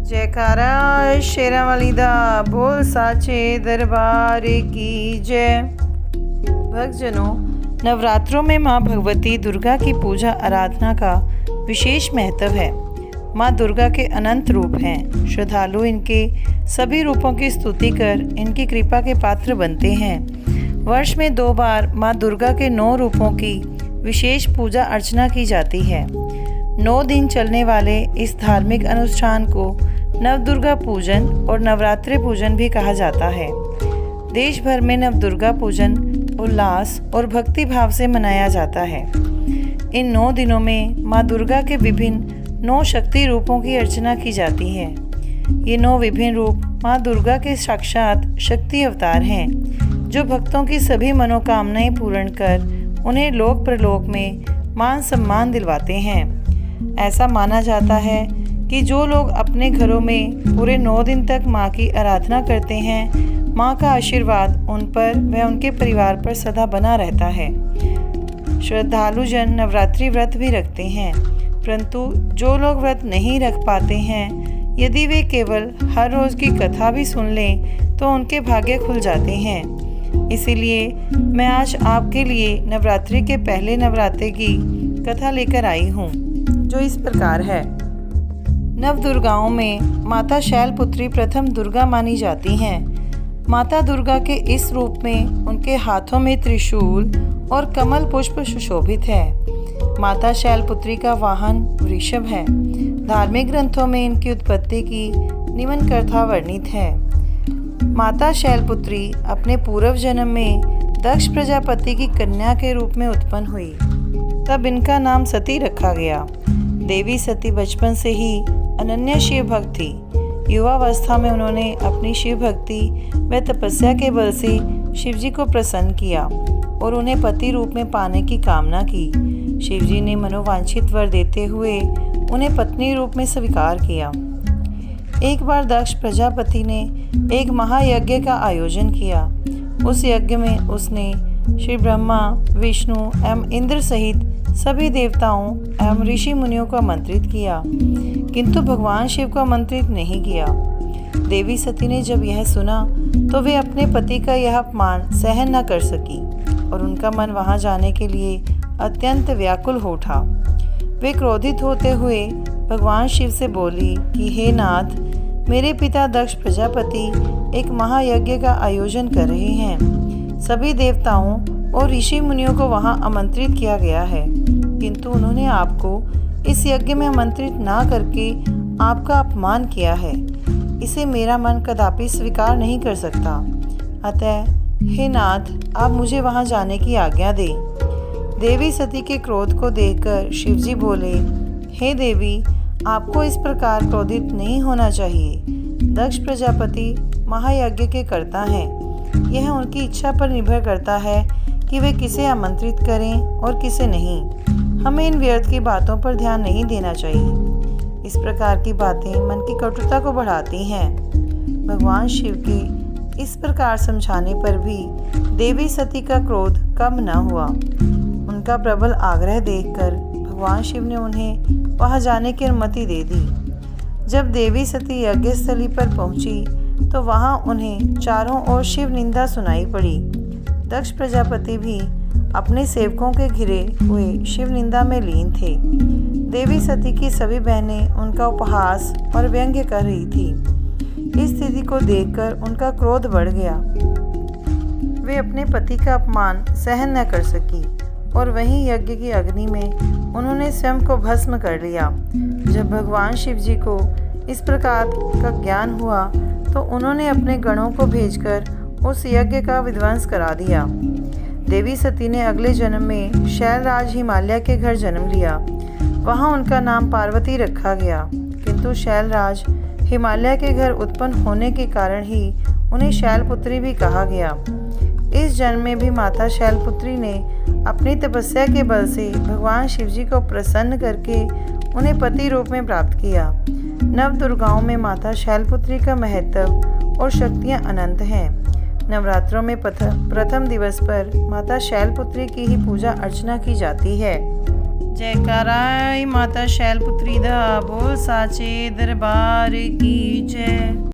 जयकारा शेरा वाली दा बोल साचे दरबार की जय। भक्तजनों, नवरात्रों में माँ भगवती दुर्गा की पूजा आराधना का विशेष महत्व है। माँ दुर्गा के अनंत रूप हैं। श्रद्धालु इनके सभी रूपों की स्तुति कर इनकी कृपा के पात्र बनते हैं। वर्ष में 2 बार माँ दुर्गा के 9 रूपों की विशेष पूजा अर्चना की जाती है। 9 दिन चलने वाले इस धार्मिक अनुष्ठान को नवदुर्गा पूजन और नवरात्रि पूजन भी कहा जाता है। देश भर में नवदुर्गा पूजन उल्लास और भक्ति भाव से मनाया जाता है। इन 9 दिनों में माँ दुर्गा के विभिन्न 9 शक्ति रूपों की अर्चना की जाती है। ये 9 विभिन्न रूप माँ दुर्गा के साक्षात शक्ति अवतार हैं, जो भक्तों की सभी मनोकामनाएं पूर्ण कर उन्हें लोक परलोक में मान सम्मान दिलवाते हैं। ऐसा माना जाता है कि जो लोग अपने घरों में पूरे 9 दिन तक माँ की आराधना करते हैं, माँ का आशीर्वाद उन पर व उनके परिवार पर सदा बना रहता है। श्रद्धालुजन नवरात्रि व्रत भी रखते हैं, परंतु जो लोग व्रत नहीं रख पाते हैं, यदि वे केवल हर रोज़ की कथा भी सुन लें तो उनके भाग्य खुल जाते हैं। इसीलिए मैं आज आपके लिए नवरात्रि के पहले नवरात्रे की कथा लेकर आई हूँ, जो इस प्रकार है। नवदुर्गाओं में माता शैलपुत्री प्रथम दुर्गा मानी जाती हैं। माता दुर्गा के इस रूप में उनके हाथों में त्रिशूल और कमल पुष्प सुशोभित है। माता शैलपुत्री का वाहन वृषभ है। धार्मिक ग्रंथों में इनकी उत्पत्ति की निम्न कथा वर्णित है। माता शैलपुत्री अपने पूर्व जन्म में दक्ष प्रजापति की कन्या के रूप में उत्पन्न हुई, तब इनका नाम सती रखा गया। देवी सती बचपन से ही अनन्य शिव भक्त थी। युवावस्था में उन्होंने अपनी शिव भक्ति व तपस्या के बल से शिवजी को प्रसन्न किया और उन्हें पति रूप में पाने की कामना की। शिवजी ने मनोवांछित वर देते हुए उन्हें पत्नी रूप में स्वीकार किया। एक बार दक्ष प्रजापति ने एक महायज्ञ का आयोजन किया। उस यज्ञ में उसने श्री ब्रह्मा, विष्णु एवं इंद्र सहित सभी देवताओं एवं ऋषि मुनियों को आमंत्रित किया, किंतु भगवान शिव को आमंत्रित नहीं किया। देवी सती ने जब यह सुना तो वे अपने पति का यह अपमान सहन न कर सकी और उनका मन वहां जाने के लिए अत्यंत व्याकुल हो उठा। वे क्रोधित होते हुए भगवान शिव से बोली कि हे नाथ, मेरे पिता दक्ष प्रजापति एक महायज्ञ का आयोजन कर रहे हैं। सभी देवताओं और ऋषि मुनियों को वहां आमंत्रित किया गया है, किंतु उन्होंने आपको इस यज्ञ में आमंत्रित ना करके आपका अपमान किया है। इसे मेरा मन कदापि स्वीकार नहीं कर सकता। अतः हे नाथ, आप मुझे वहां जाने की आज्ञा दें। देवी सती के क्रोध को देखकर शिवजी बोले, हे देवी, आपको इस प्रकार क्रोधित नहीं होना चाहिए। दक्ष प्रजापति महायज्ञ के कर्ता हैं। यह उनकी इच्छा पर निर्भर करता है कि वे किसे आमंत्रित करें और किसे नहीं। हमें इन व्यर्थ की बातों पर ध्यान नहीं देना चाहिए। इस प्रकार की बातें मन की कटुता को बढ़ाती हैं। भगवान शिव के इस प्रकार समझाने पर भी देवी सती का क्रोध कम न हुआ। उनका प्रबल आग्रह देखकर भगवान शिव ने उन्हें वहां जाने की अनुमति दे दी। जब देवी सती यज्ञस्थली पर पहुंची तो वहां उन्हें चारों ओर शिव निंदा सुनाई पड़ी। दक्ष प्रजापति भी अपने सेवकों के घिरे हुए शिव निंदा में लीन थे। देवी सती की सभी बहनें उनका उपहास और व्यंग्य कर रही थी। इस स्थिति को देखकर उनका क्रोध बढ़ गया। वे अपने पति का अपमान सहन न कर सकी और वहीं यज्ञ की अग्नि में उन्होंने स्वयं को भस्म कर लिया। जब भगवान शिव जी को इस प्रकार का ज्ञान हुआ तो उन्होंने अपने गणों को भेजकर उस यज्ञ का विध्वंस करा दिया। देवी सती ने अगले जन्म में शैलराज हिमालय के घर जन्म लिया। वहां उनका नाम पार्वती रखा गया, किंतु शैलराज हिमालय के घर उत्पन्न होने के कारण ही उन्हें शैलपुत्री भी कहा गया। इस जन्म में भी माता शैलपुत्री ने अपनी तपस्या के बल से भगवान शिवजी को प्रसन्न करके उन्हें पति रूप में प्राप्त किया। नवदुर्गाओं में माता शैलपुत्री का महत्व और शक्तियाँ अनंत हैं। नवरात्रों में प्रथम दिवस पर माता शैलपुत्री की ही पूजा अर्चना की जाती है। जयकाराय माता शैलपुत्री दा बोल साचे दरबार की जय।